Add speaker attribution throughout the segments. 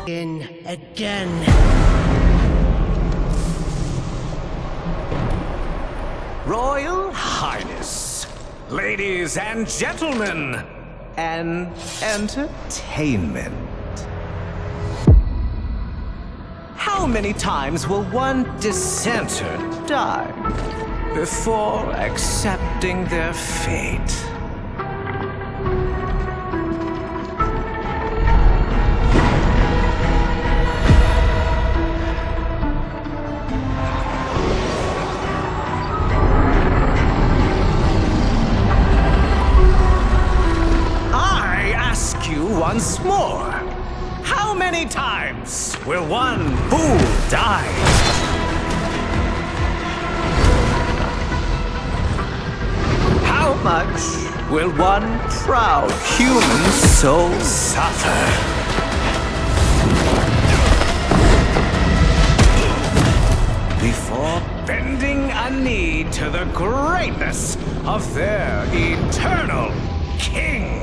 Speaker 1: In again.
Speaker 2: Royal Highness, ladies and gentlemen, and entertainment. How many times will one dissenter die before accepting their fate? Once more, how many times will one fool die? How much will one proud human soul suffer? Before bending a knee to the greatness of their eternal king?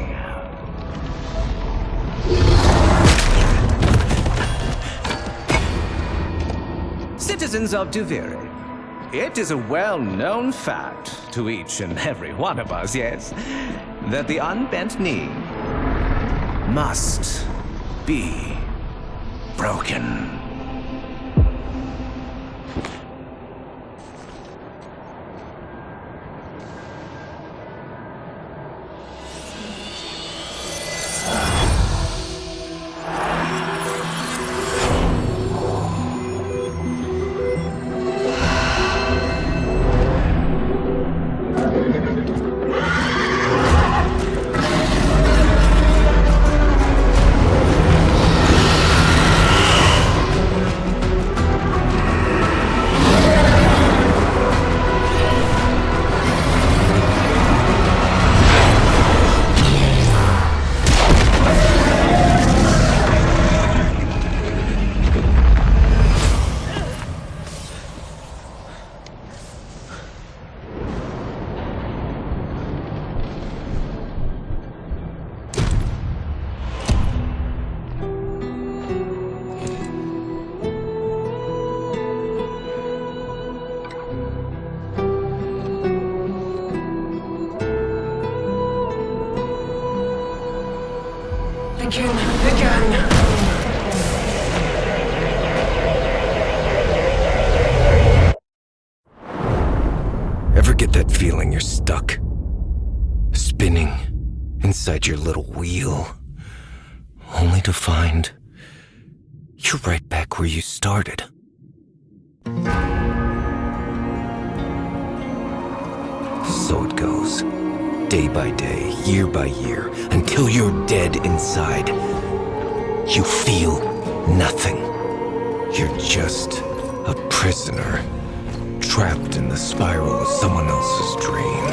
Speaker 2: Citizens of Duviri, it is a well-known fact to each and every one of us, yes, that the unbent knee must be broken. Ever get that feeling you're stuck? Spinning inside your little wheel? Only to find you're right back where you started. So it goes. Day by day, year by year, until you're dead inside. You feel nothing. You're just a prisoner, trapped in the spiral of someone else's dream.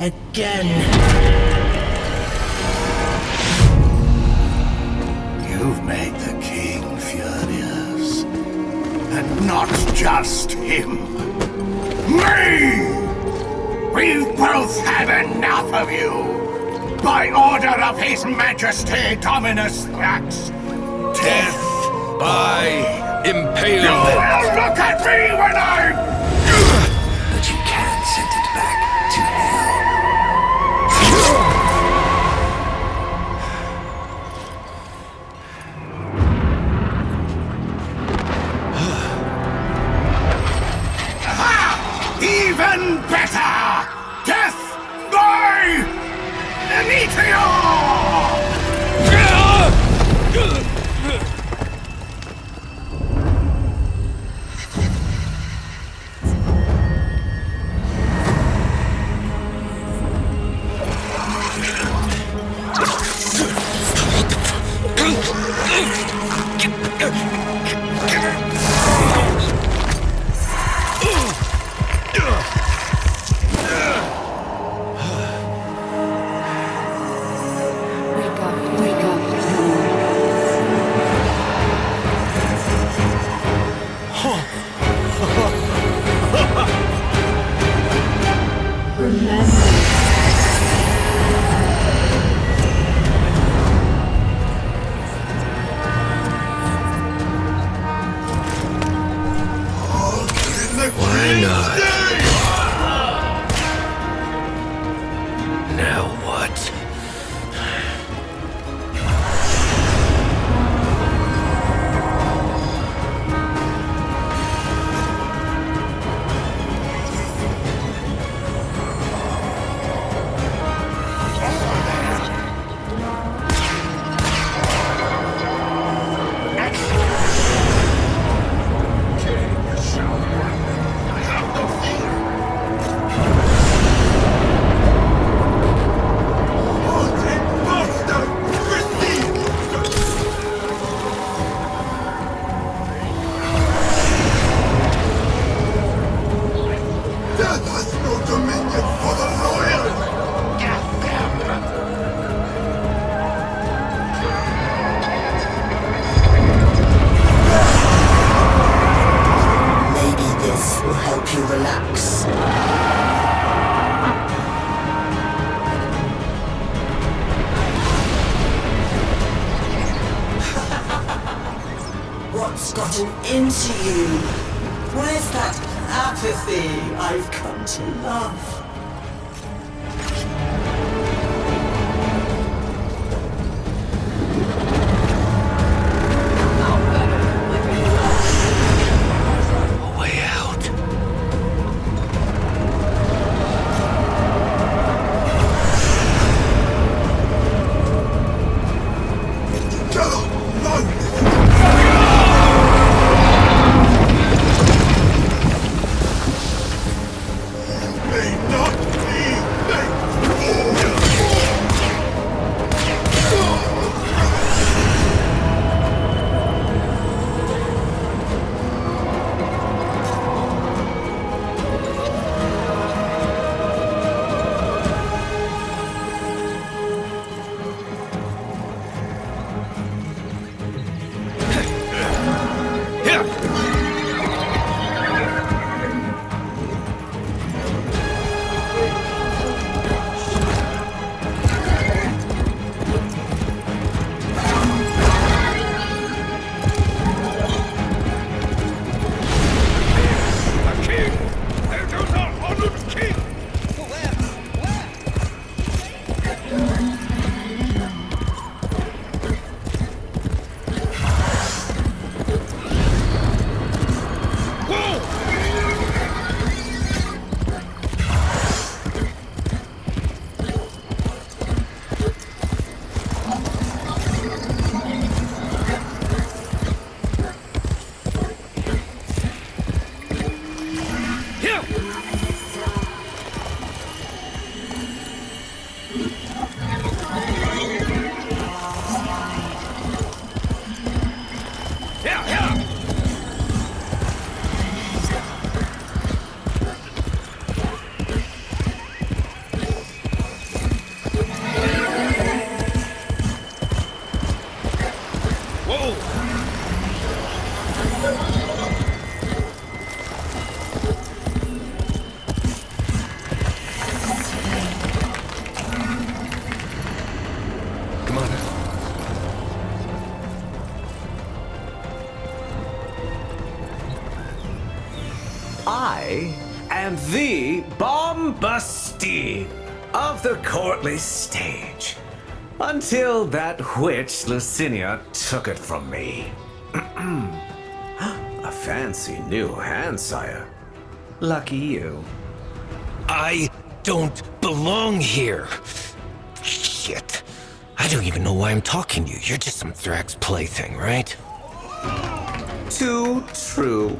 Speaker 1: Again.
Speaker 3: You've made the king furious. And not just him. Me! We've both had enough of you! By order of His Majesty Dominus Thrax, death by impalement. You will look at me when but you can't send it back to hell. Even better! Death by meteor!
Speaker 1: what's gotten into you? Where's that apathy I've come to love?
Speaker 4: I am the Bombastine of the courtly stage, until that witch Lucinia took it from me. A fancy new hand, sire. Lucky you.
Speaker 2: I don't belong here. Shit. I don't even know why I'm talking to you. You're just some Thrax plaything, right?
Speaker 4: Too true.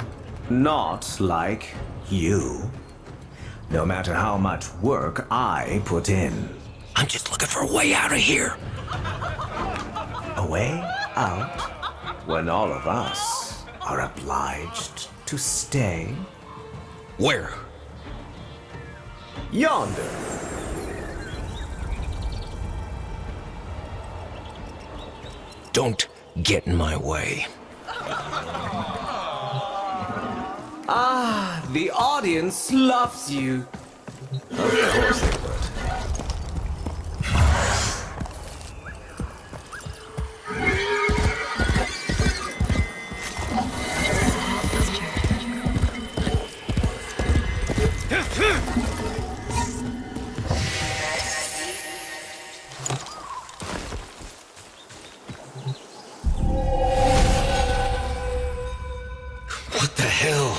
Speaker 4: Not like you. No matter how much work I put in.
Speaker 2: I'm just looking for a way out of here.
Speaker 4: A way out? When all of us are obliged to stay?
Speaker 2: Where?
Speaker 4: Yonder.
Speaker 2: Don't get in my way.
Speaker 4: Ah, the audience loves you. Of course they would.
Speaker 2: What the hell?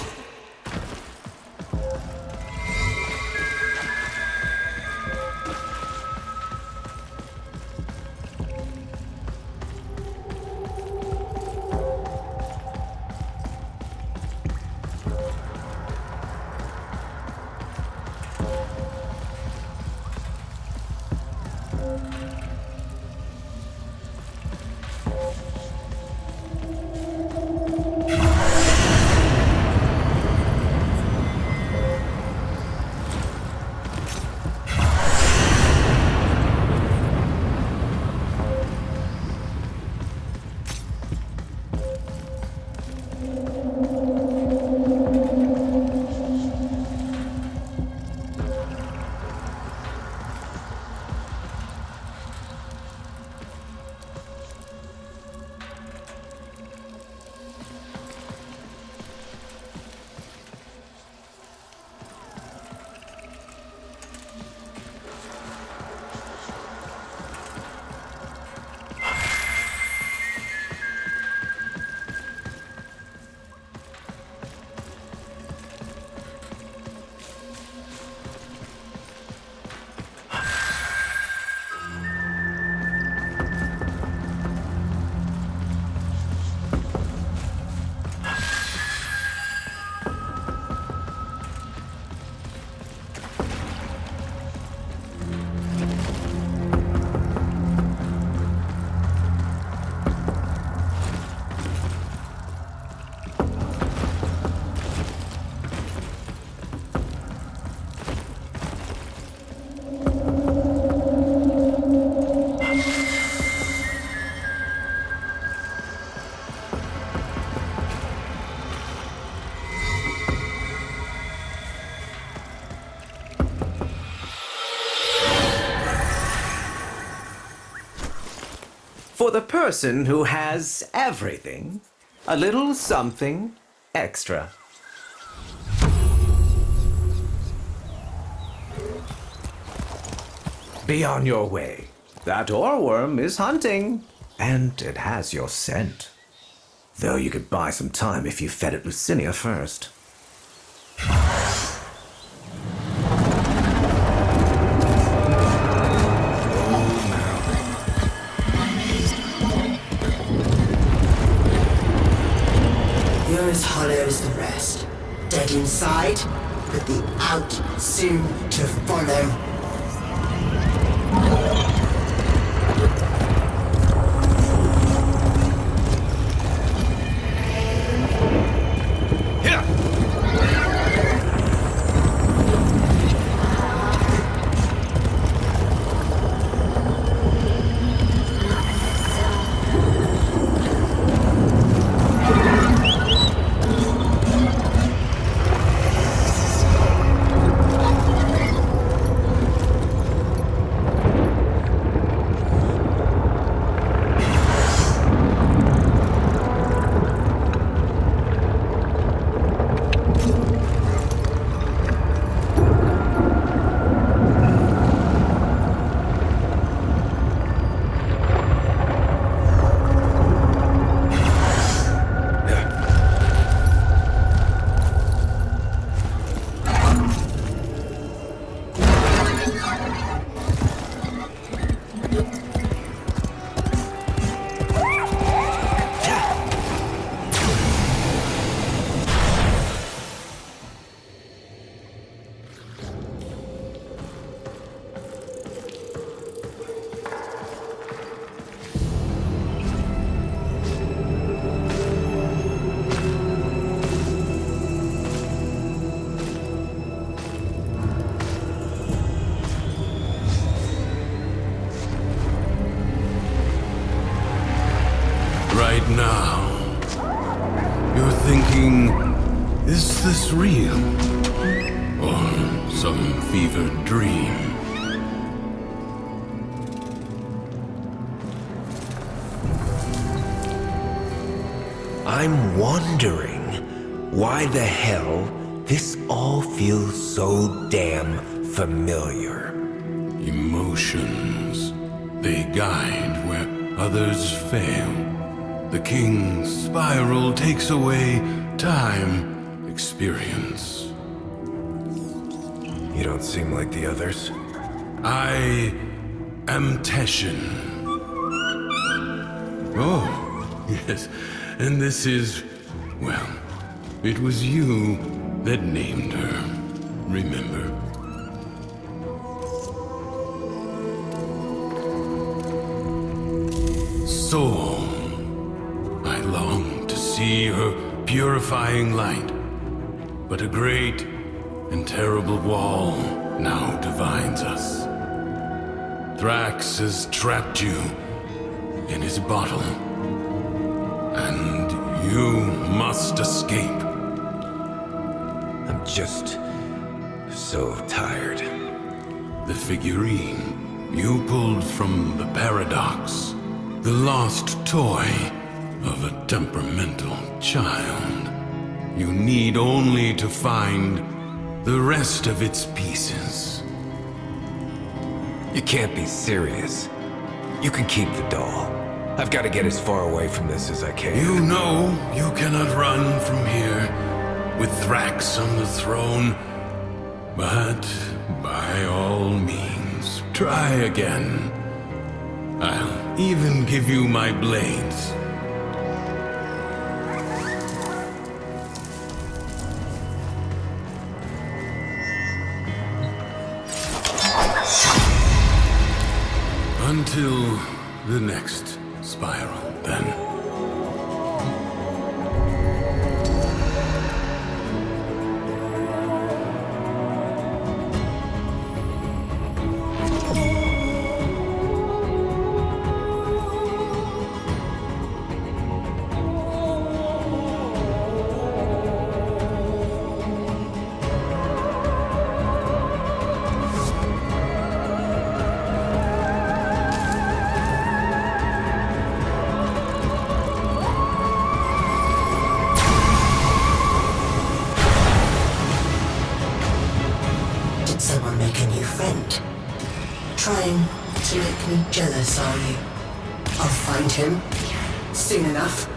Speaker 4: For the person who has everything, a little something extra. Be on your way. That Orowyrm is hunting, and it has your scent. Though you could buy some time if you fed it Lucinia first.
Speaker 1: You're as hollow as the rest. Dead inside, but the out soon to follow.
Speaker 3: Right now, you're thinking, is this real? Or some fevered dream?
Speaker 2: I'm wondering why the hell this all feels so damn familiar.
Speaker 3: Emotions. They guide where others fail. The king's spiral takes away time, experience.
Speaker 2: You don't seem like the others.
Speaker 3: I am Teshin. Oh, yes. And this is, well, it was you that named her. Remember? Soul. I long to see her purifying light. But a great and terrible wall now divides us. Thrax has trapped you in his bottle. And you must escape.
Speaker 2: I'm just so tired.
Speaker 3: The figurine you pulled from the Paradox. The lost toy of a temperamental child. You need only to find the rest of its pieces.
Speaker 2: You can't be serious. You can keep the doll. I've got to get as far away from this as I can.
Speaker 3: You know you cannot run from here with Thrax on the throne. But by all means, try again. I'll even give you my blades. Until the next spiral, then.
Speaker 1: trying to make me jealous, are you? I'll find him. Soon enough.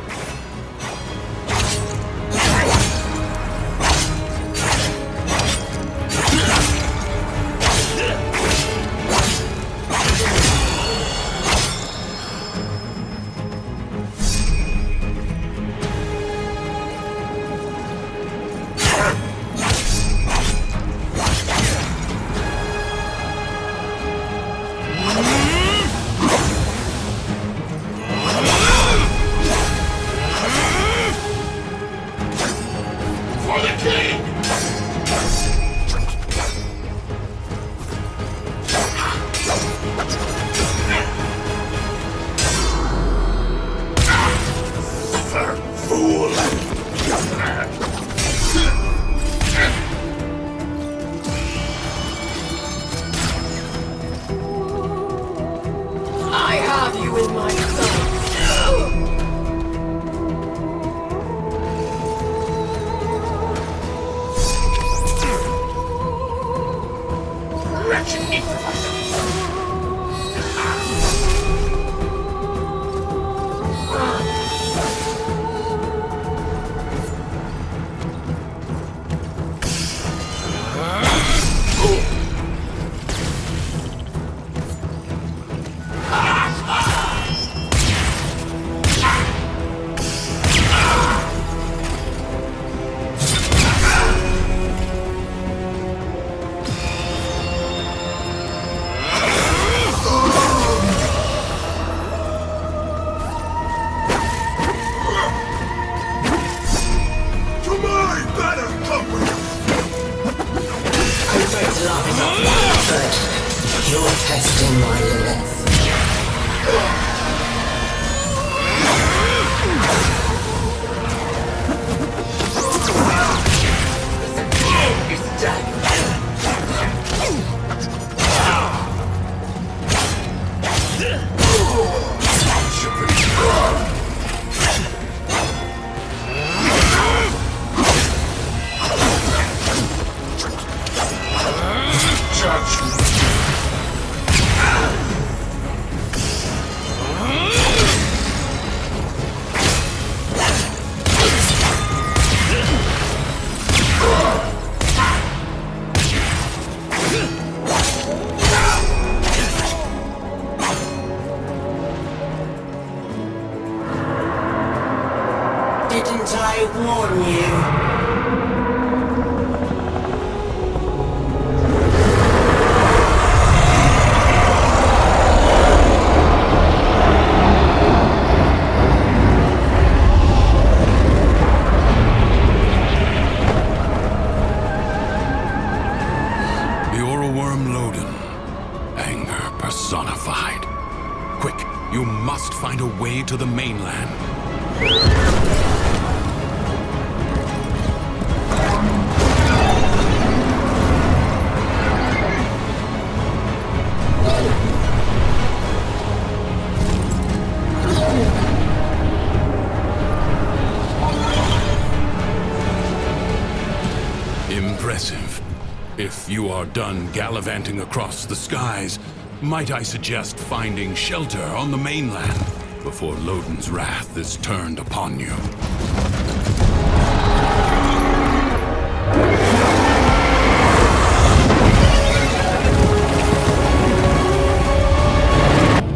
Speaker 5: To the mainland. Impressive. If you are done gallivanting across the skies, might I suggest finding shelter on the mainland before Lodin's wrath is turned upon you.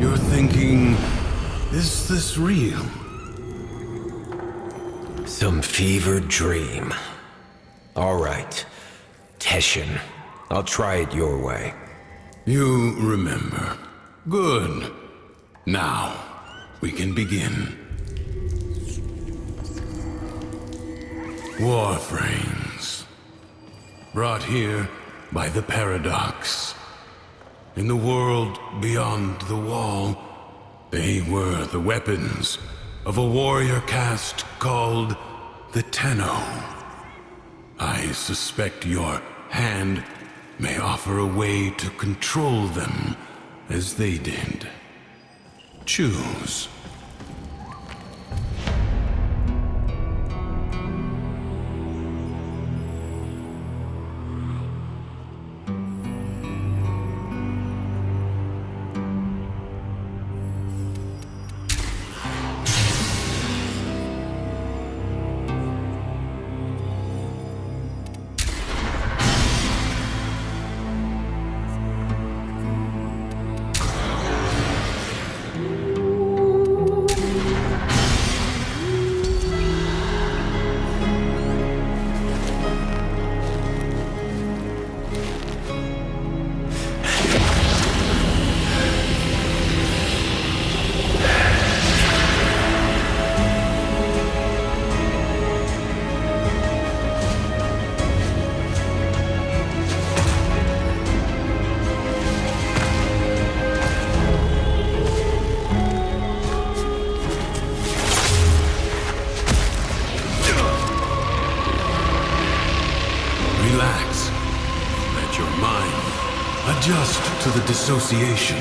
Speaker 5: You're thinking, is this real?
Speaker 2: Some fevered dream. All right, Teshin, I'll try it your way.
Speaker 5: You remember. Good. Now, we can begin. Warframes. Brought here by the Paradox. In the world beyond the wall, they were the weapons of a warrior caste called the Tenno. I suspect your hand may offer a way to control them as they did. Choose. the dissociation.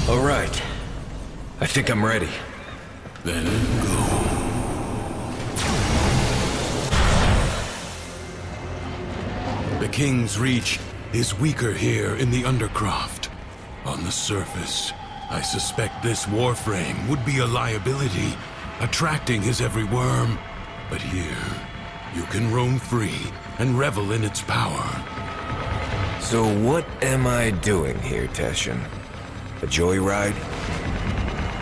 Speaker 2: All right. I think I'm ready.
Speaker 5: Then go. The King's Reach is weaker here in the Undercroft. On the surface, I suspect this Warframe would be a liability, attracting his every worm. But here, you can roam free and revel in its power.
Speaker 2: So what am I doing here, Teshin? A joyride?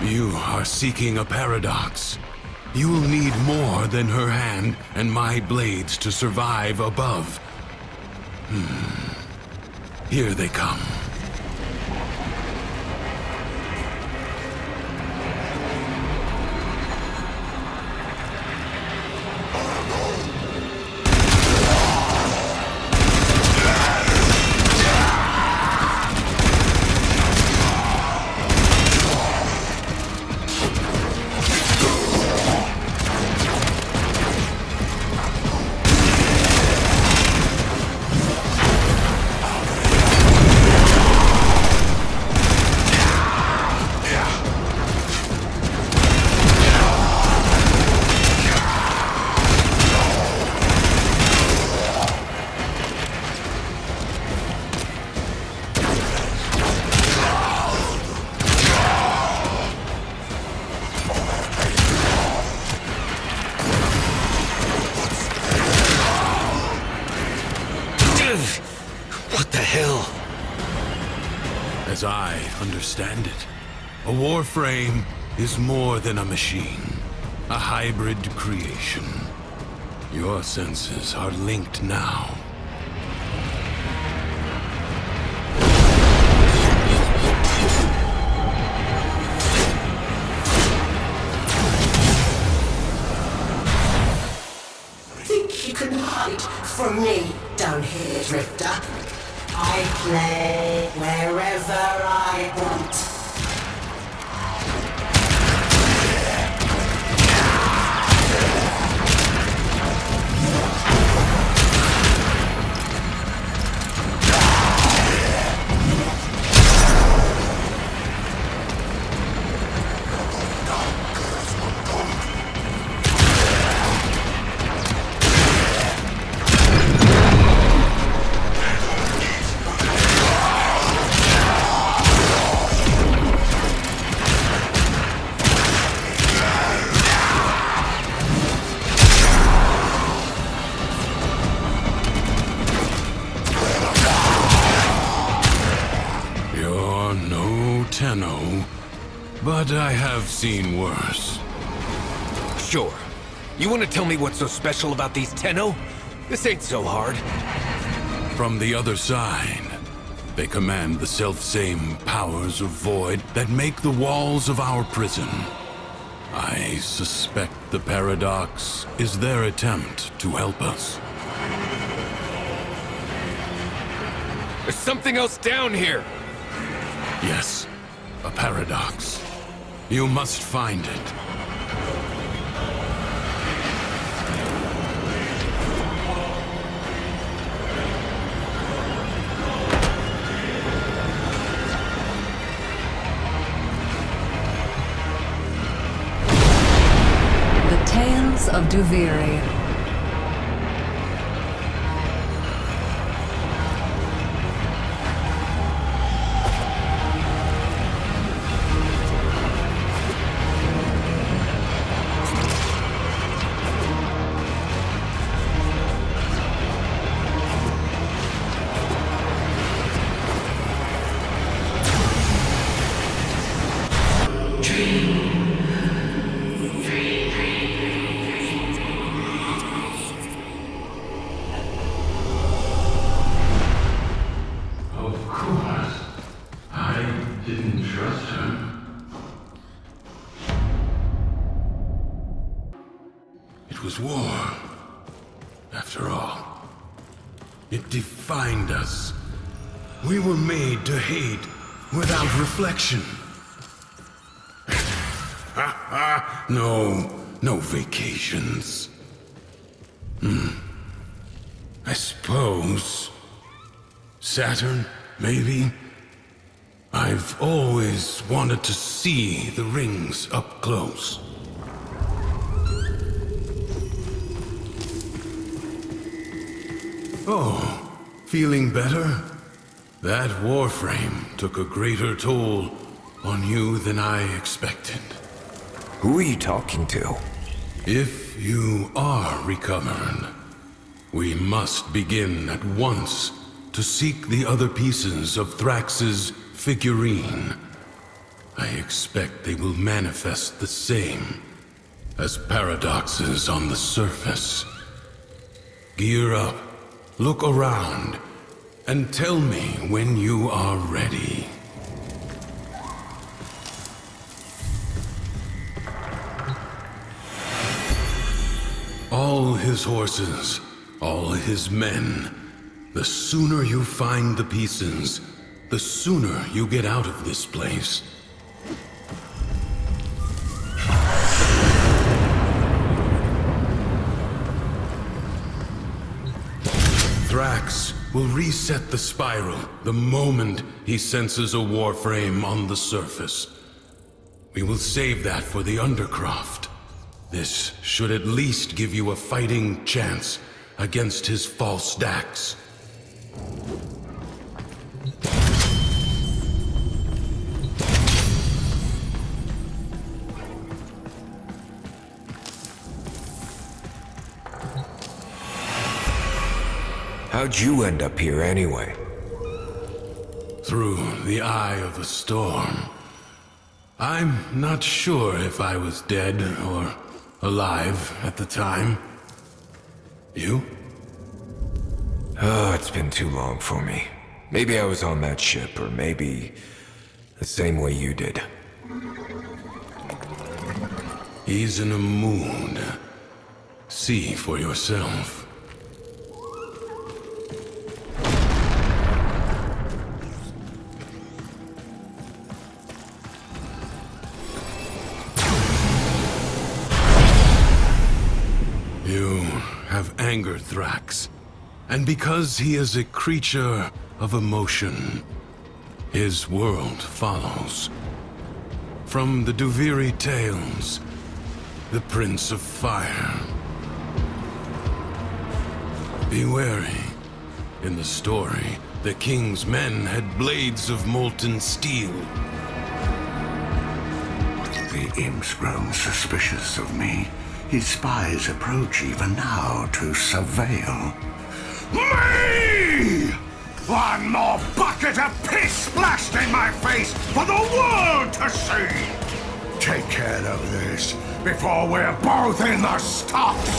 Speaker 5: You are seeking a paradox. You will need more than her hand and my blades to survive above. Here they come.
Speaker 2: What the hell?
Speaker 5: As I understand it, a Warframe is more than a machine, a hybrid creation. Your senses are linked now.
Speaker 1: Think you can hide from me down here, Drifter? I play wherever I want.
Speaker 5: Tenno, but I have seen worse.
Speaker 2: Sure. You want to tell me what's so special about these Tenno? This ain't so hard.
Speaker 5: From the other side, they command the selfsame powers of void that make the walls of our prison. I suspect the paradox is their attempt to help us.
Speaker 2: There's something else down here!
Speaker 5: Yes, a paradox. You must find it.
Speaker 6: The Tales of Duviri.
Speaker 5: It was war, after all. It defined us. We were made to hate without reflection. No vacations. I suppose. Saturn, maybe? I've always wanted to see the rings up close. Oh, feeling better? That Warframe took a greater toll on you than I expected.
Speaker 2: Who are you talking to?
Speaker 5: If you are recovered, we must begin at once to seek the other pieces of Thrax's figurine. I expect they will manifest the same as paradoxes on the surface. Gear up, look around, and tell me when you are ready. All his horses, all his men. The sooner you find the pieces, the sooner you get out of this place. Thrax will reset the spiral the moment he senses a Warframe on the surface. We will save that for the Undercroft. This should at least give you a fighting chance against his false stacks.
Speaker 2: How'd you end up here anyway?
Speaker 5: Through the eye of a storm. I'm not sure if I was dead or alive at the time. You?
Speaker 2: Oh, it's been too long for me. Maybe I was on that ship, or maybe the same way you did.
Speaker 5: He's in a mood. See for yourself. You have angered Thrax, and because he is a creature of emotion, his world follows. From the Duviri tales, the Prince of Fire. Be wary. In the story, the king's men had blades of molten steel.
Speaker 3: The imp's grown suspicious of me. His spies approach even now to surveil. Me! One more bucket of piss splashed in my face for the world to see! Take care of this before we're both in the stocks!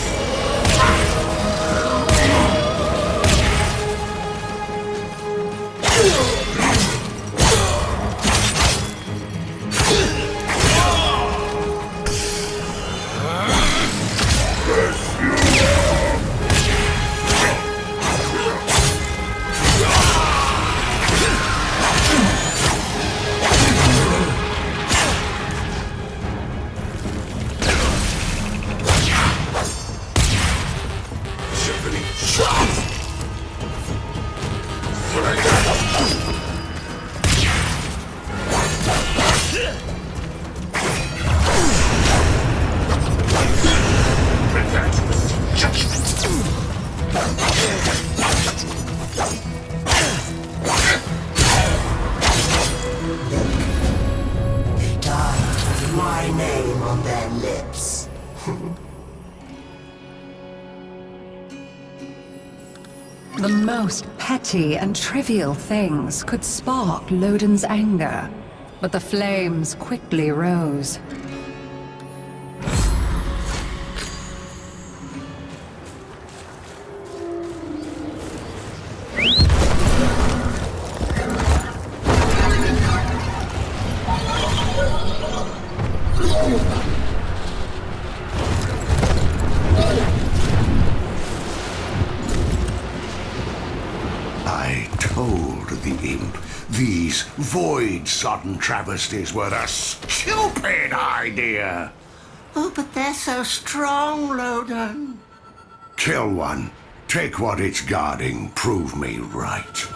Speaker 6: The most petty and trivial things could spark Lodin's anger, but the flames quickly rose.
Speaker 3: These void-sodden travesties were a stupid idea!
Speaker 1: Oh, but they're so strong, Loden.
Speaker 3: Kill one. Take what it's guarding. Prove me right.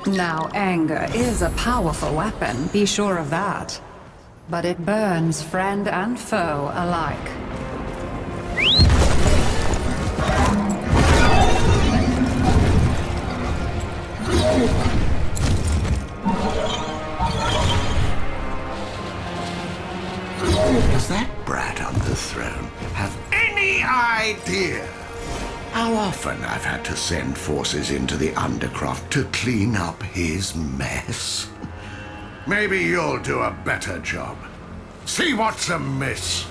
Speaker 6: Now, anger is a powerful weapon, be sure of that. But it burns friend and foe alike.
Speaker 3: Does that brat on the throne have any idea how often I've had to send forces into the Undercroft to clean up his mess? Maybe you'll do a better job. See what's amiss.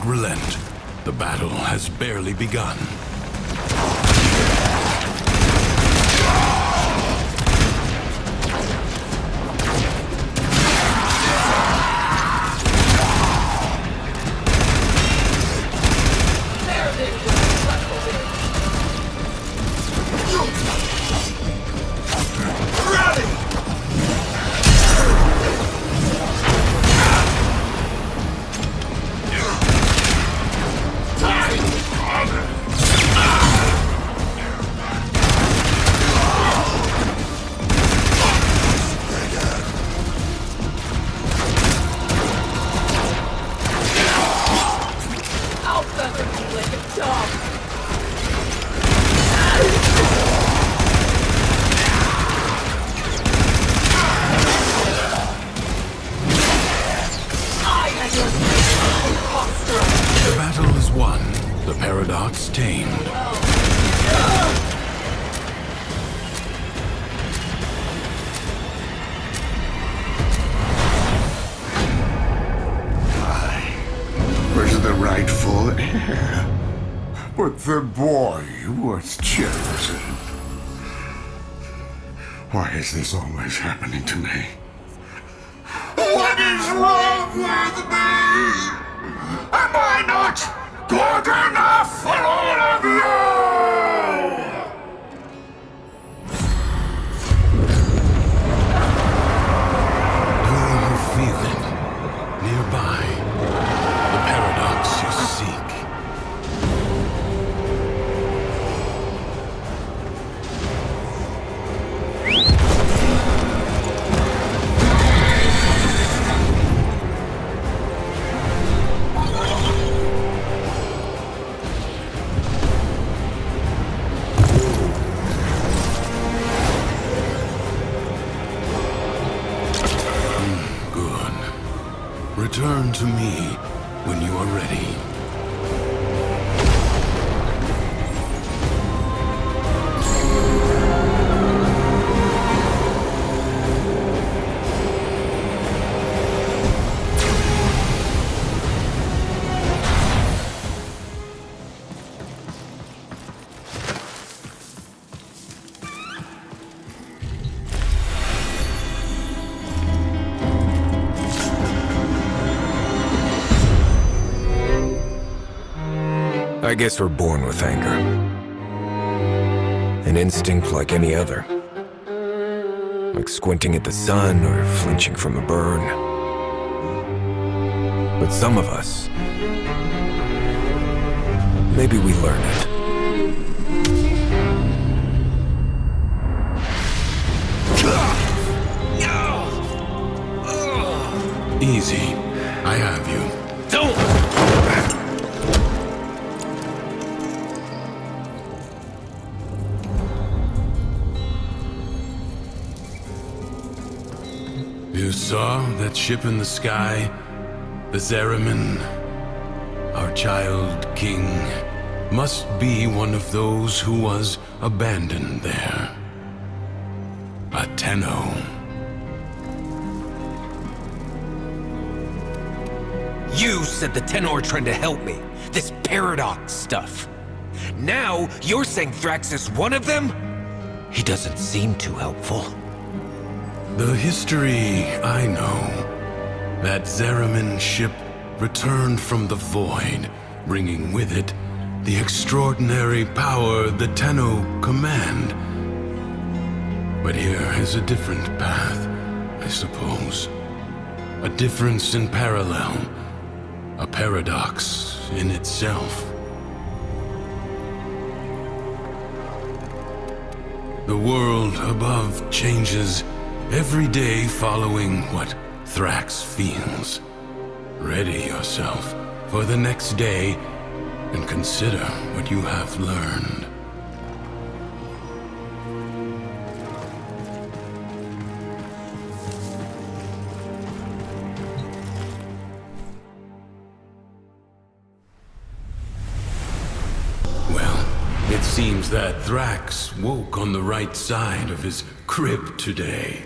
Speaker 5: Relent. The battle has barely begun. The battle is won, the paradox tamed.
Speaker 3: I was the rightful heir, but the boy was chosen. Why is this always happening to me? What is wrong with me? Am I not good enough for all of you?
Speaker 5: Do you feel it? Nearby. The paradox you seek. Return to me when you are ready.
Speaker 2: I guess we're born with anger. An instinct like any other. Like squinting at the sun or flinching from a burn. But some of us, maybe we learn it.
Speaker 5: Easy. I have you.
Speaker 2: Don't!
Speaker 5: You saw that ship in the sky? The Zariman? Our child king must be one of those who was abandoned there. A Tenno.
Speaker 2: You said the Tenno are trying to help me. This paradox stuff. Now, you're saying Thrax is one of them? He doesn't seem too helpful.
Speaker 5: The history I know. That Zariman ship returned from the void, bringing with it the extraordinary power the Tenno command. But here is a different path, I suppose. A difference in parallel. A paradox in itself. The world above changes every day following what Thrax feels. Ready yourself for the next day and consider what you have learned. It seems that Thrax woke on the right side of his crib today.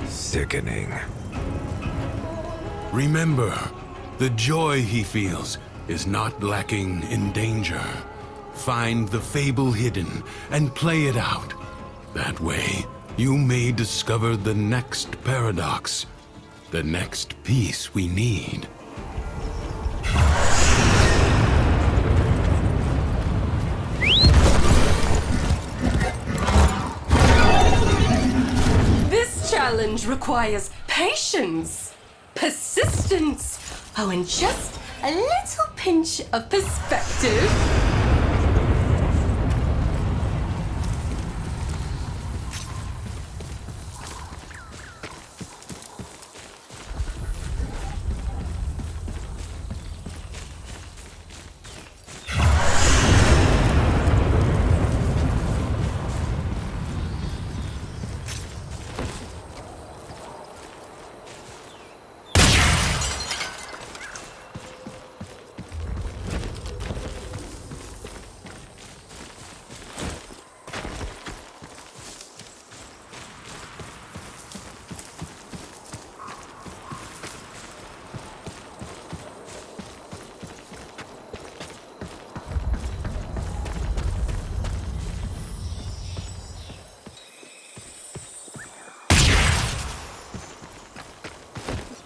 Speaker 2: Sickening.
Speaker 5: Remember, the joy he feels is not lacking in danger. Find the fable hidden and play it out. That way, you may discover the next paradox, the next piece we need.
Speaker 7: This challenge requires patience, persistence, and just a little pinch of perspective.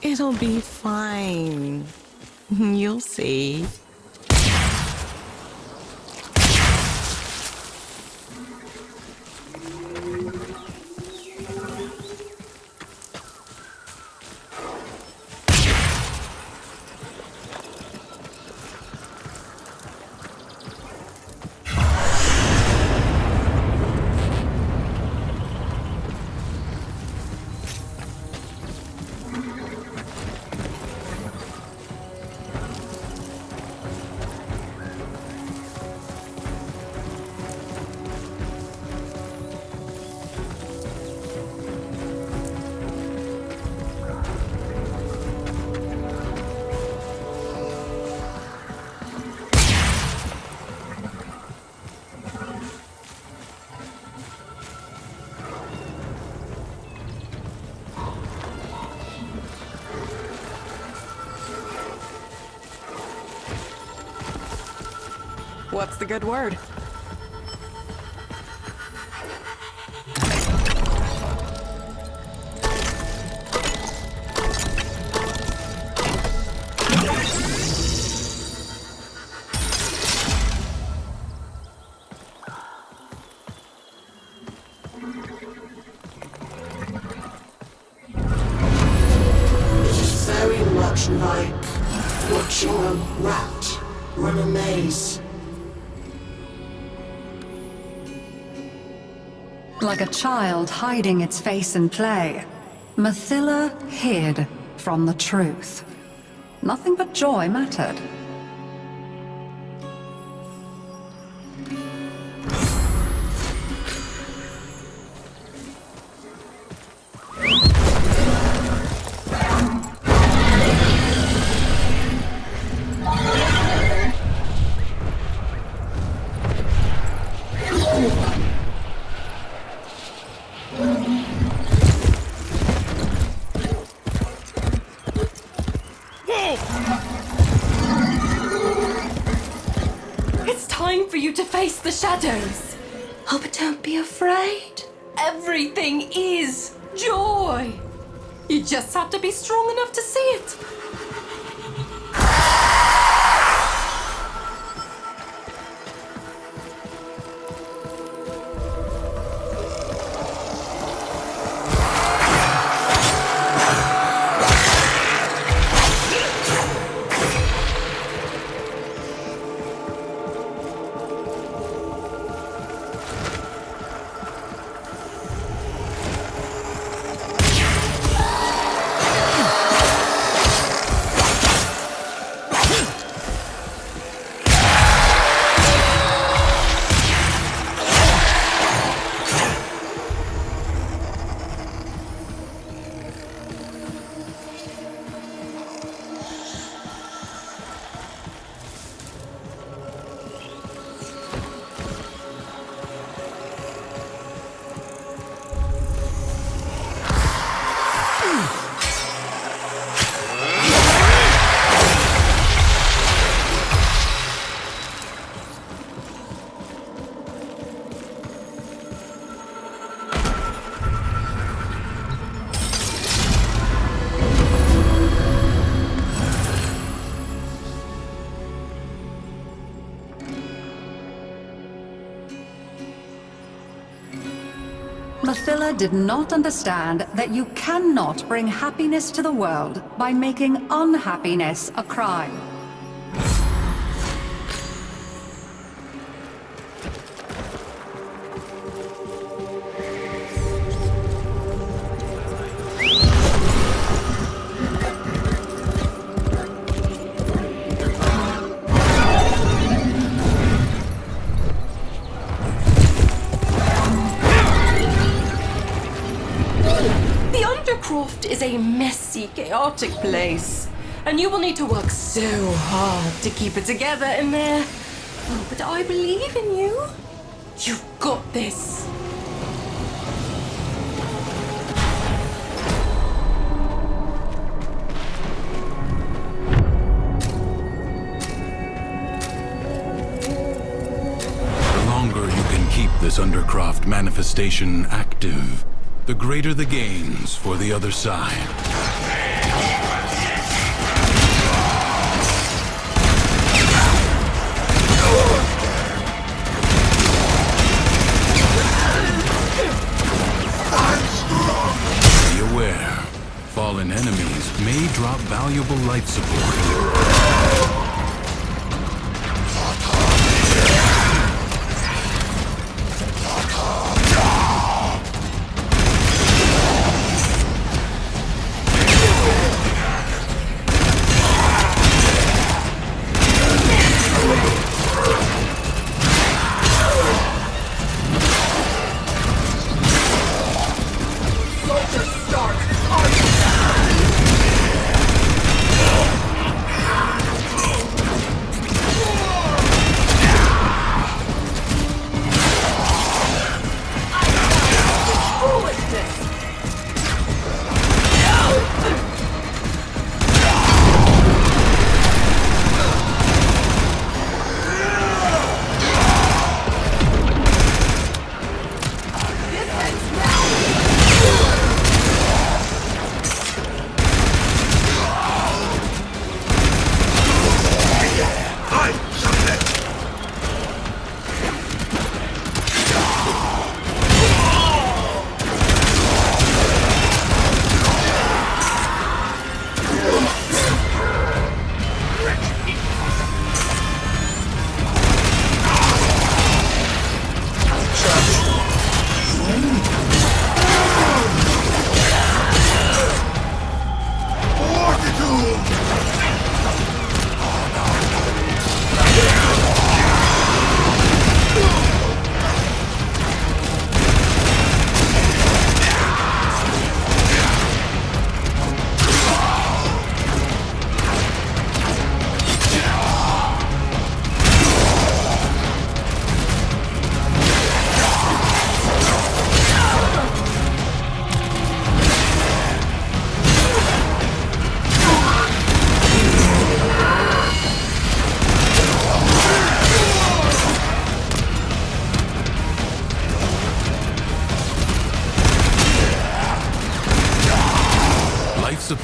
Speaker 8: It'll be fine. You'll see.
Speaker 9: What's the good word?
Speaker 6: Like a child hiding its face in play, Mathila hid from the truth. Nothing but joy mattered.
Speaker 7: Face the shadows. Oh, but don't be afraid. Everything is joy. You just have to be strong enough to see it.
Speaker 6: Mathila did not understand that you cannot bring happiness to the world by making unhappiness a crime.
Speaker 7: Is a messy, chaotic place, and you will need to work so hard to keep it together in there. Oh, but I believe in you. You've got this.
Speaker 5: The longer you can keep this Undercroft manifestation active, the greater the gains for the other side. Be aware, fallen enemies may drop valuable life support.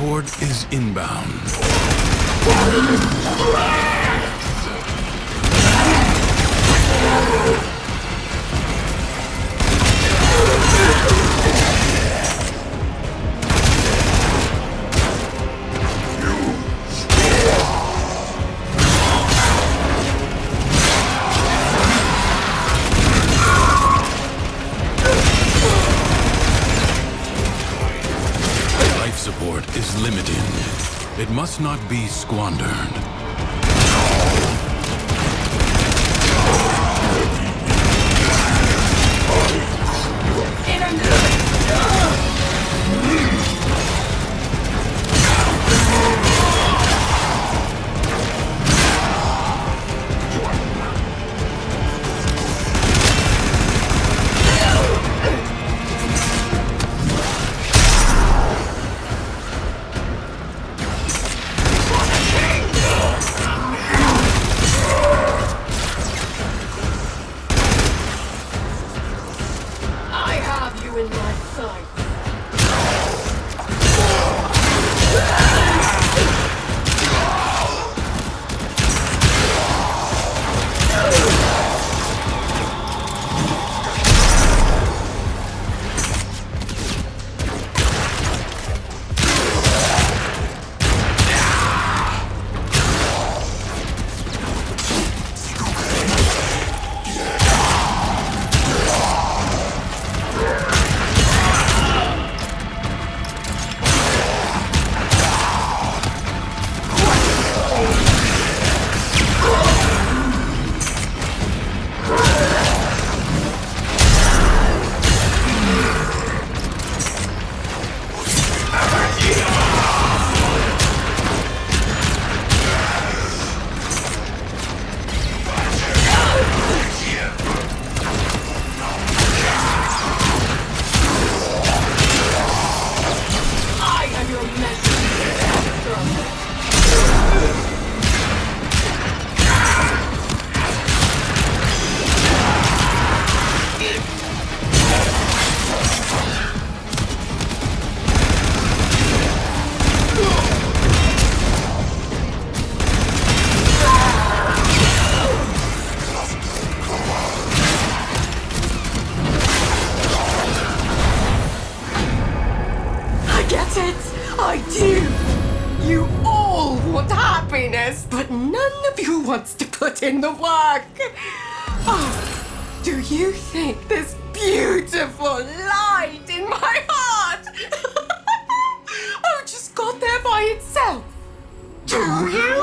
Speaker 5: support is inbound. Life support is limited. It must not be squandered.
Speaker 7: I have you in my sight. I am your I get it! I do! You all want happiness, but none of you wants to put in the work! Oh, do you think this beautiful light in my heart oh, just got there by itself? Do you?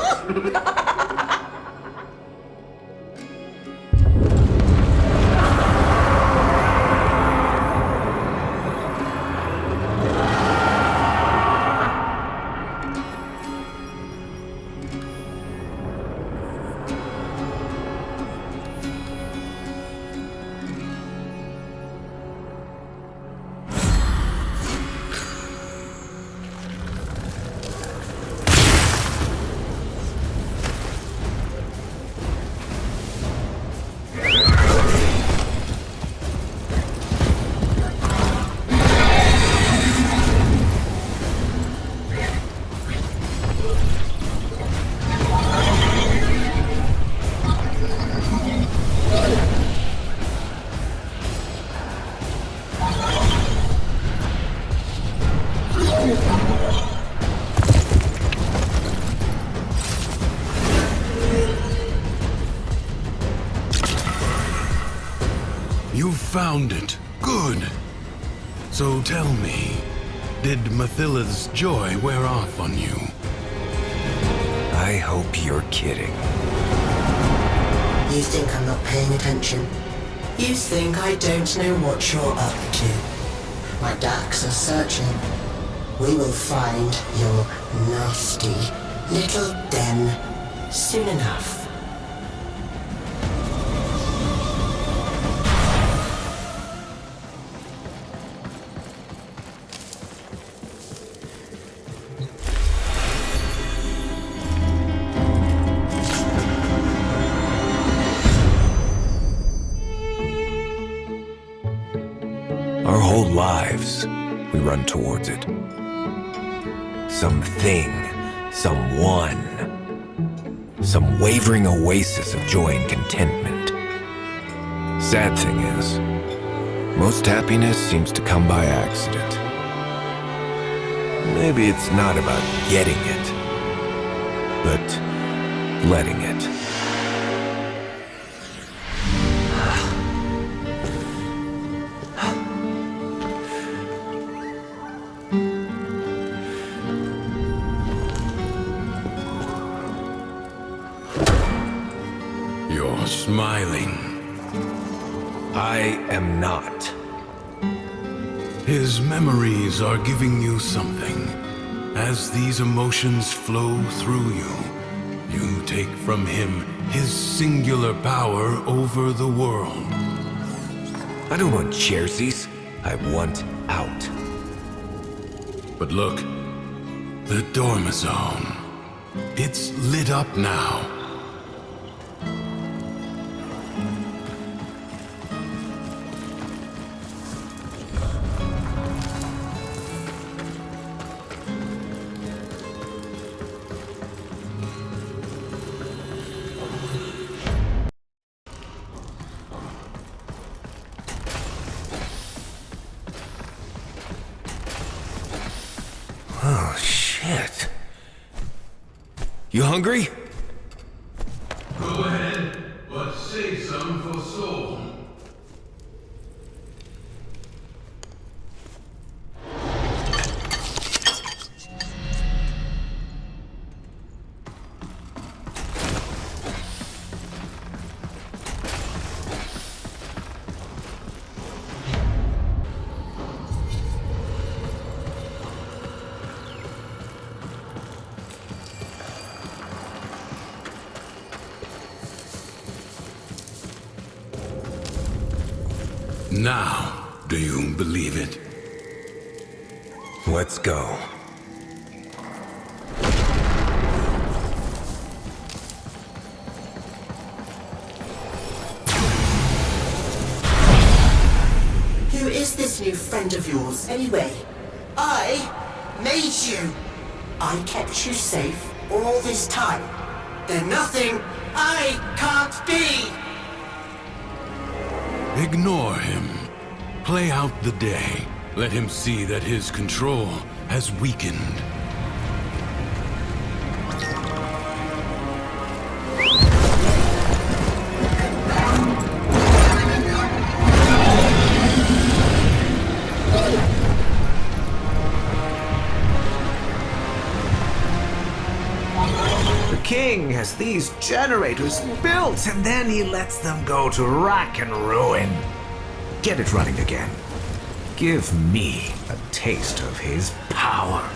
Speaker 5: You found it. Good. So tell me, did Mathilla's joy wear off on you?
Speaker 2: I hope you're kidding.
Speaker 1: You think I'm not paying attention? You think I don't know what you're up to? My ducks are searching. We will find your nasty little den soon enough.
Speaker 2: Our whole lives, we run towards it. something, someone. Some wavering oasis of joy and contentment. Sad thing is, most happiness seems to come by accident. Maybe it's not about getting it, but letting it.
Speaker 5: You're smiling.
Speaker 2: I am not.
Speaker 5: His memories are giving you something. As these emotions flow through you, you take from him his singular power over the world.
Speaker 2: I don't want jerseys. I want out.
Speaker 5: But look, the dormizone. It's lit up now.
Speaker 2: Oh, shit. You hungry?
Speaker 5: Go ahead, but save some for Soul. Now, do you believe it?
Speaker 2: Let's go.
Speaker 1: Who is this new friend of yours, anyway? I made you. I kept you safe all this time. There's nothing I can't be.
Speaker 5: Ignore him. Play out the day. Let him see that his control has weakened.
Speaker 4: The king has these generators built, and then he lets them go to rack and ruin. Get it running again. Give me a taste of his power.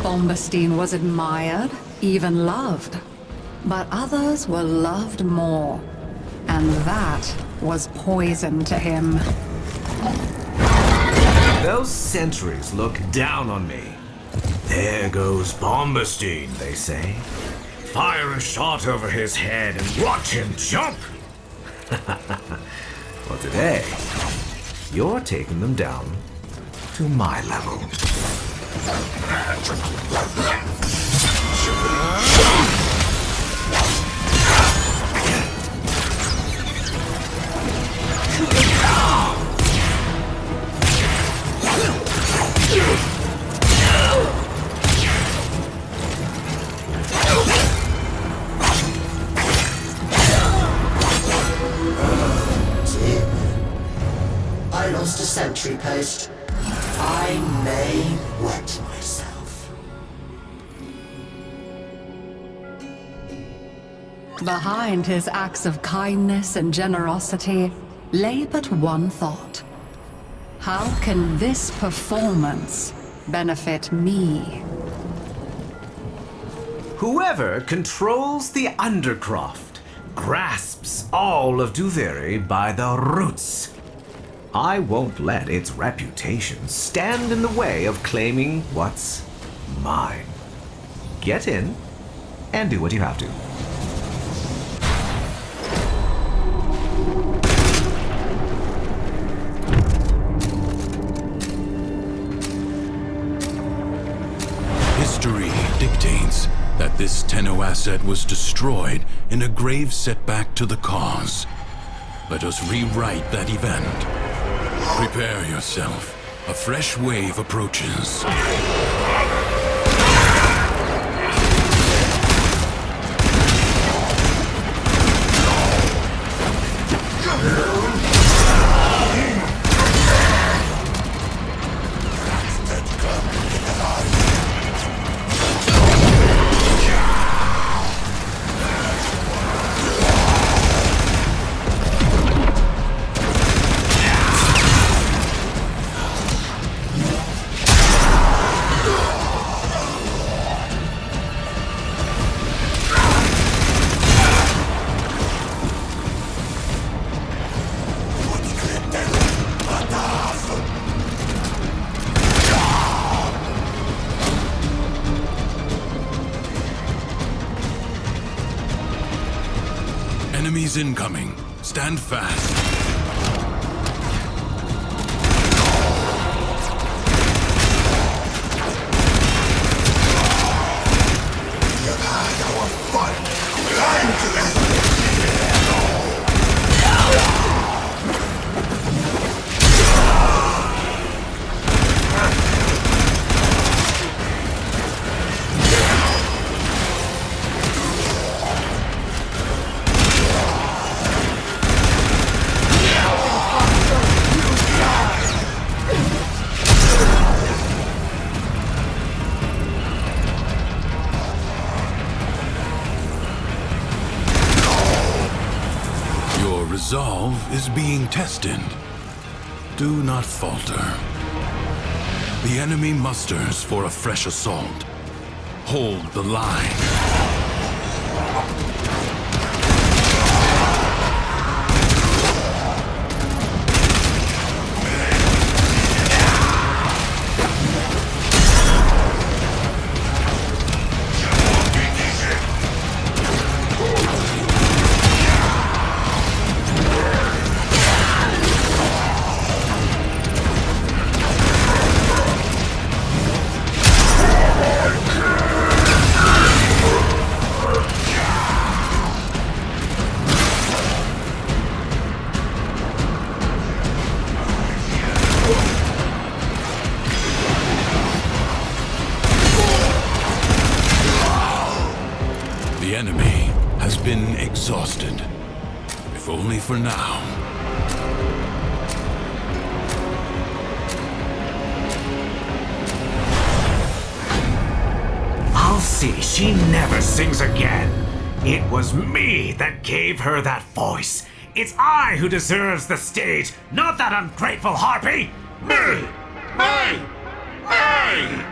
Speaker 6: Bombastine was admired, even loved. But others were loved more. And that was poison to him.
Speaker 4: Those sentries look down on me. There goes Bombastine, they say. Fire a shot over his head and watch him jump! Well, today, you're taking them down to my level.
Speaker 1: I lost a sentry post. I may wet myself.
Speaker 6: Behind his acts of kindness and generosity lay but one thought. How can this performance benefit me?
Speaker 4: Whoever controls the Undercroft grasps all of Duviri by the roots. I won't let its reputation stand in the way of claiming what's mine. Get in and do what you have to.
Speaker 5: History dictates that this Tenno asset was destroyed in a grave setback to the cause. Let us rewrite that event. Prepare yourself. A fresh wave approaches. Enemies incoming. Stand fast. Resolve is being tested. Do not falter. The enemy musters for a fresh assault. Hold the line. The enemy has been exhausted, if only for now.
Speaker 4: I'll see she never sings again. It was me that gave her that voice. It's I who deserves the stage, not that ungrateful harpy! Me! Me! Me!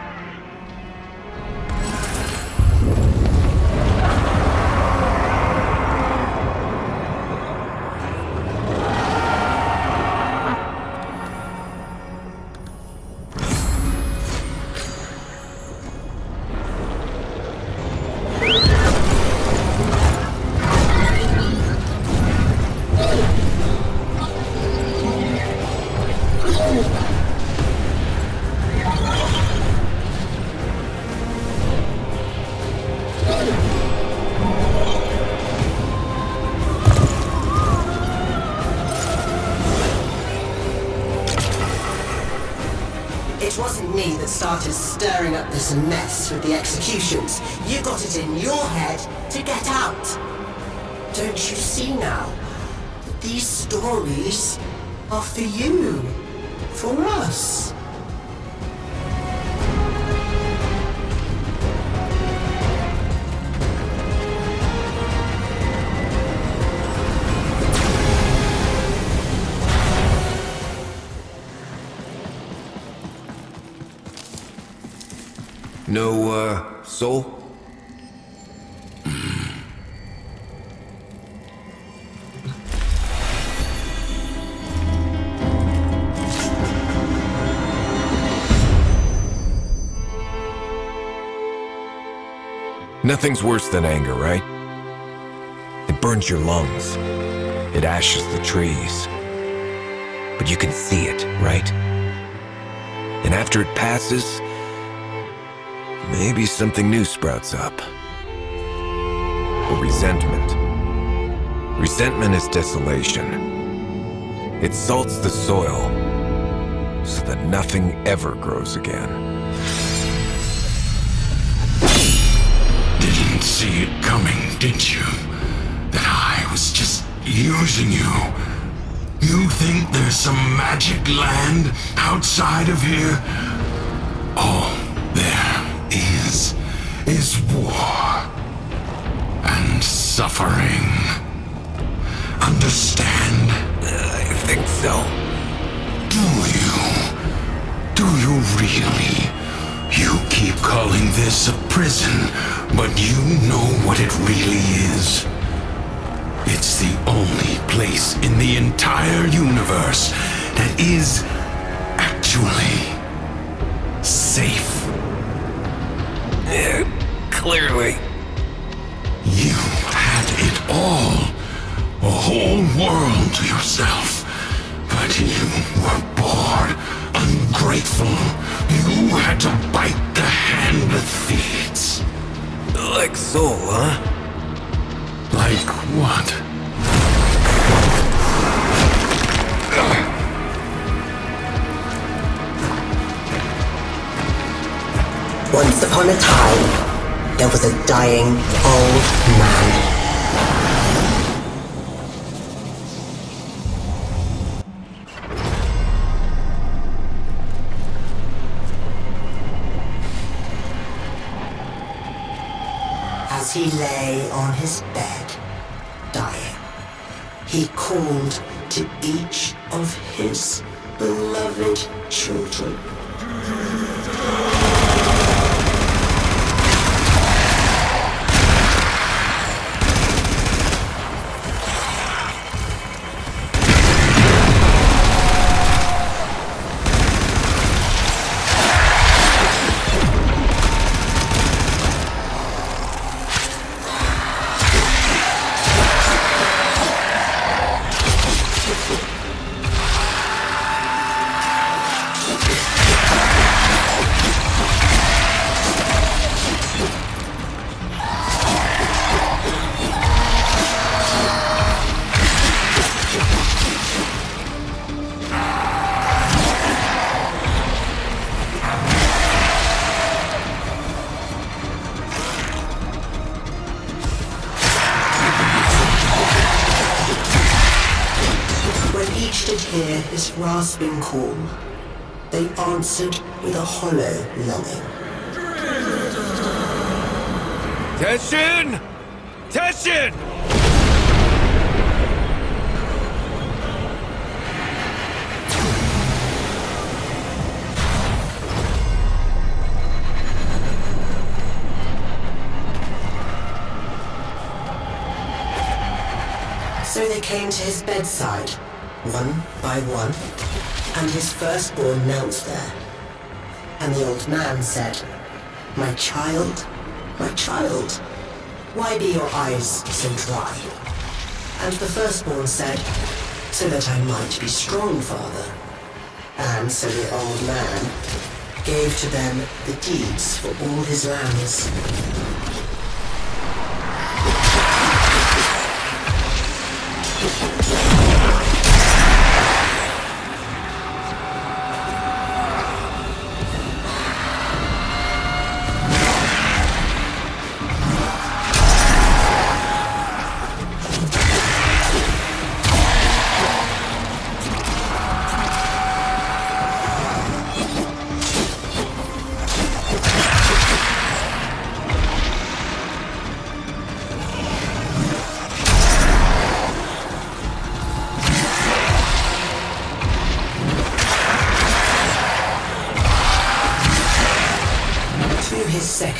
Speaker 1: It wasn't me that started stirring up this mess with the executions. You got it in your head to get out. Don't you see now that these stories are for you, for us?
Speaker 2: No, soul? Nothing's worse than anger, right? It burns your lungs. It ashes the trees. But you can see it, right? And after it passes, maybe something new sprouts up. Or resentment. Resentment is desolation. It salts the soil so that nothing ever grows again.
Speaker 5: Didn't see it coming, did you? That I was just using you. You think there's some magic land outside of here? All there is war and suffering. Understand?
Speaker 2: I think so.
Speaker 5: Do you really? You keep calling this a prison, but you know what it really is. It's the only place in the entire universe that is actually safe.
Speaker 2: Clearly.
Speaker 5: You had it all. A whole world to yourself. But you were bored, ungrateful. You had to bite the hand that feeds.
Speaker 2: Like Soul, huh?
Speaker 5: Like what?
Speaker 1: Once upon a time, there was a dying old man. As he lay on his bed, dying, he called to each of his beloved children. His rasping call, they answered with a hollow longing.
Speaker 2: Teshin! Teshin!
Speaker 1: So they came to his bedside, one by one, and his firstborn knelt there. And the old man said, my child, why be your eyes so dry? And the firstborn said, so that I might be strong, father. And so the old man gave to them the deeds for all his lands.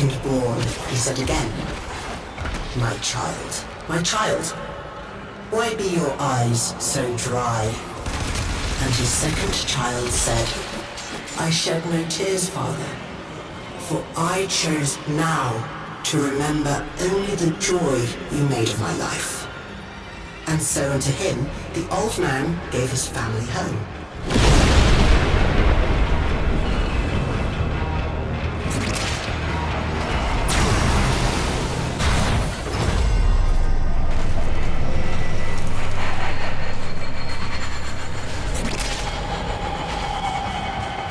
Speaker 1: second-born, he said again, my child, why be your eyes so dry? And his second child said, I shed no tears, father, for I chose now to remember only the joy you made of my life. And so unto him, the old man gave his family home.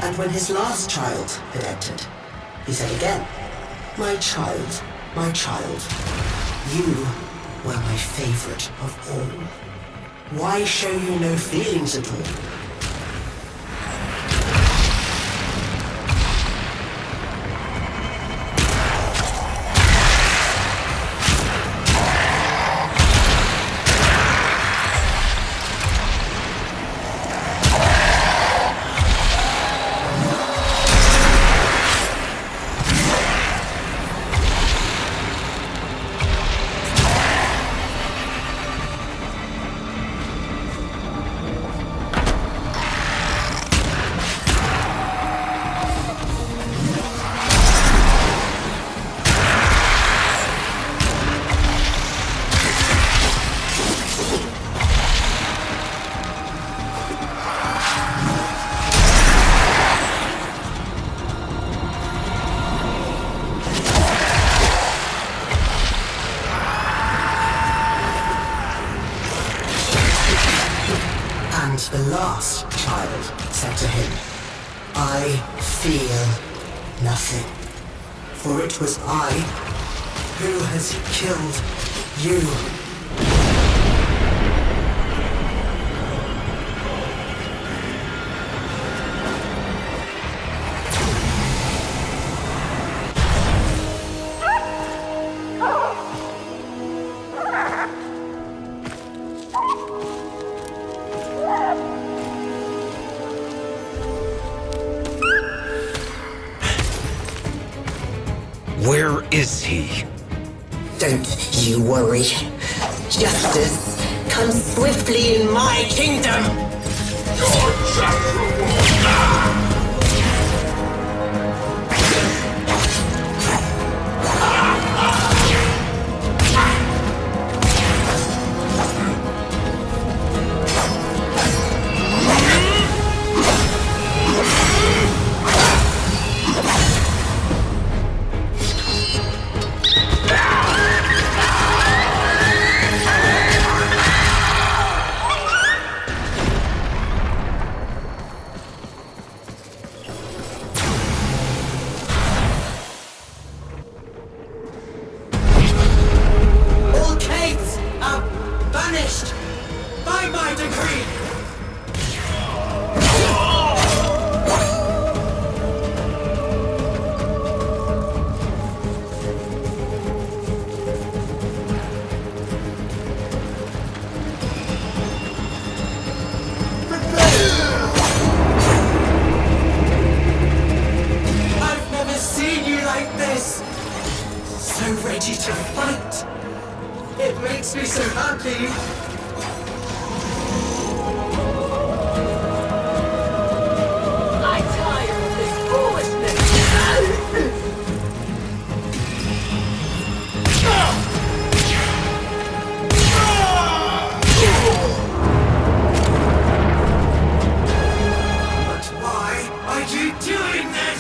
Speaker 1: And when his last child had entered, he said again, my child, you were my favorite of all. Why show you no feelings at all? The last child said to him, I feel nothing, for it was I who has killed you.
Speaker 2: Where is he?
Speaker 1: Don't you worry. Justice comes swiftly in my kingdom.
Speaker 3: Your just reward!
Speaker 1: Ready to fight. It makes me so happy.
Speaker 7: I'm tired of this foolishness.
Speaker 1: But why are you doing this?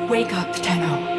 Speaker 7: Wake up, Tenno.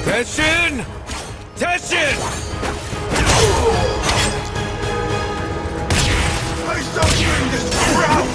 Speaker 2: Teshin! Teshin!
Speaker 3: I shall bring this crown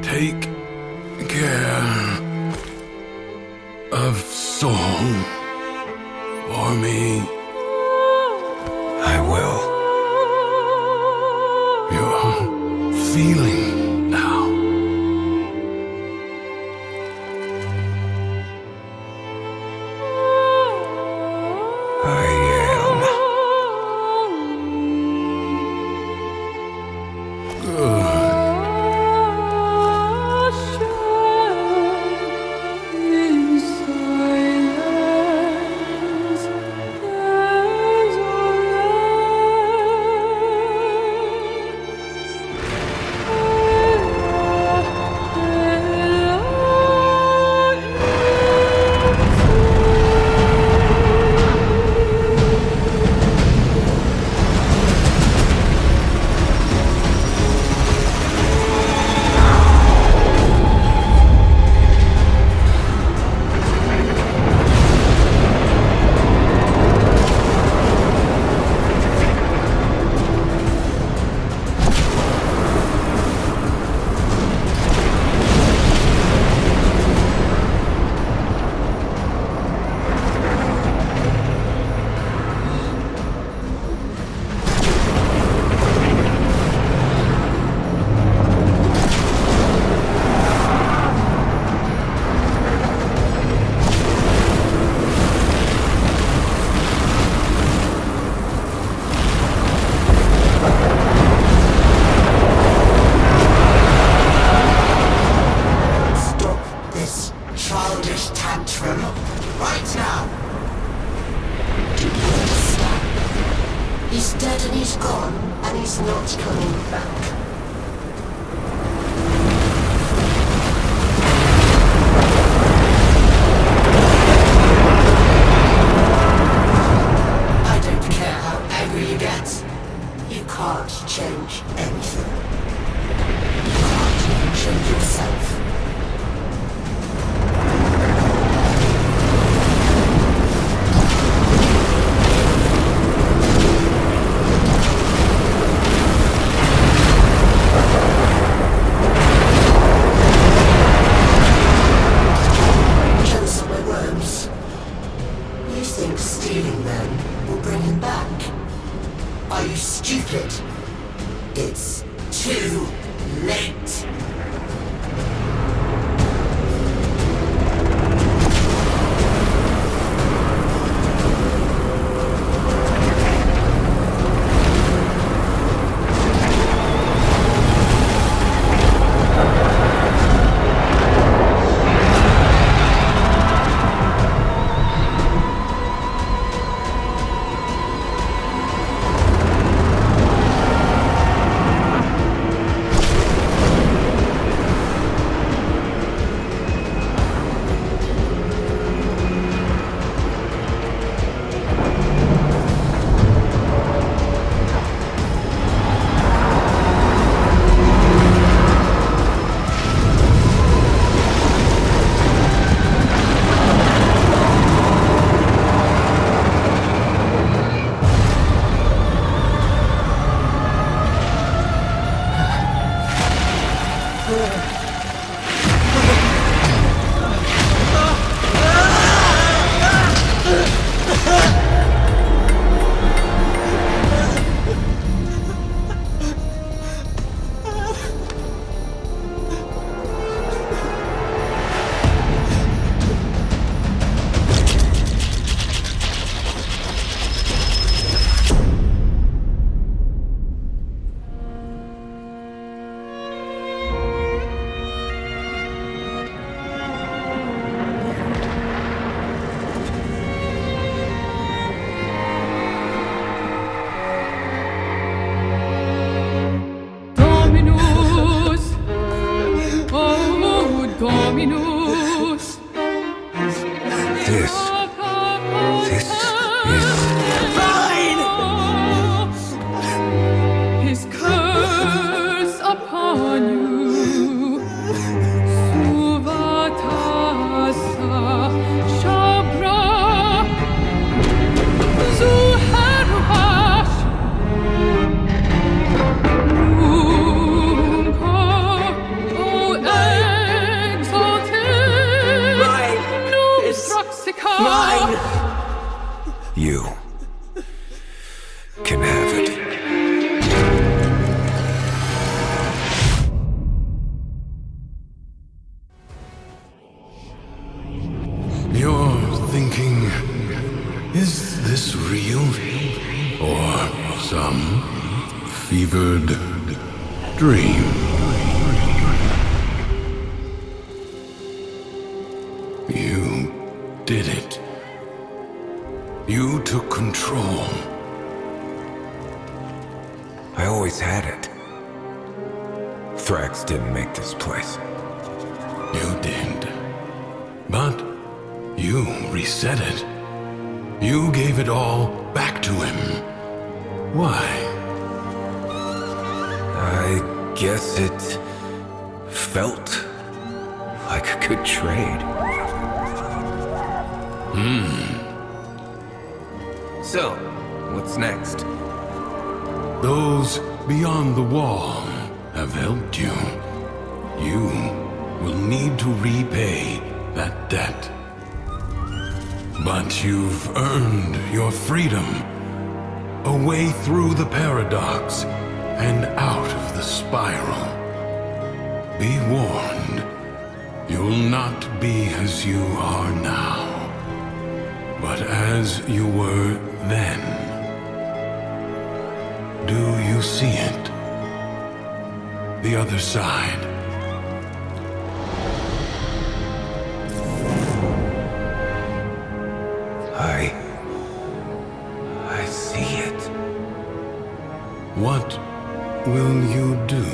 Speaker 5: Take care of Song for me.
Speaker 2: I will.
Speaker 5: You're feeling now.
Speaker 2: I am.
Speaker 5: Good.
Speaker 1: He's dead and he's gone, and he's not coming back. I don't care how angry you get. You can't change anything. You can't even change yourself. Are you stupid? It's too late.
Speaker 2: You can have it.
Speaker 5: You're thinking, is this real? Or some fevered dream? You did it. You took control.
Speaker 2: I always had it. Thrax didn't make this place.
Speaker 5: You did. But you reset it. You gave it all back to him. Why?
Speaker 2: I guess it felt like a good trade. So, what's next?
Speaker 5: Those beyond the wall have helped you. You will need to repay that debt. But you've earned your freedom. A way through the paradox and out of the spiral. Be warned, you'll not be as you are now, but as you were then. Do you see it? The other side.
Speaker 2: I see it.
Speaker 5: What will you do?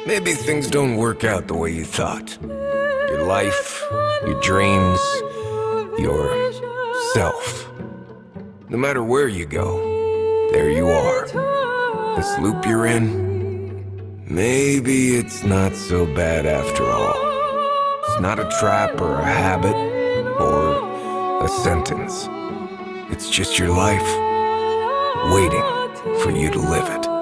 Speaker 2: Maybe things don't work out the way you thought. Your life, your dreams, yourself. No matter where you go, there you are. This loop you're in, maybe it's not so bad after all. It's not a trap or a habit or a sentence. It's just your life, waiting for you to live it.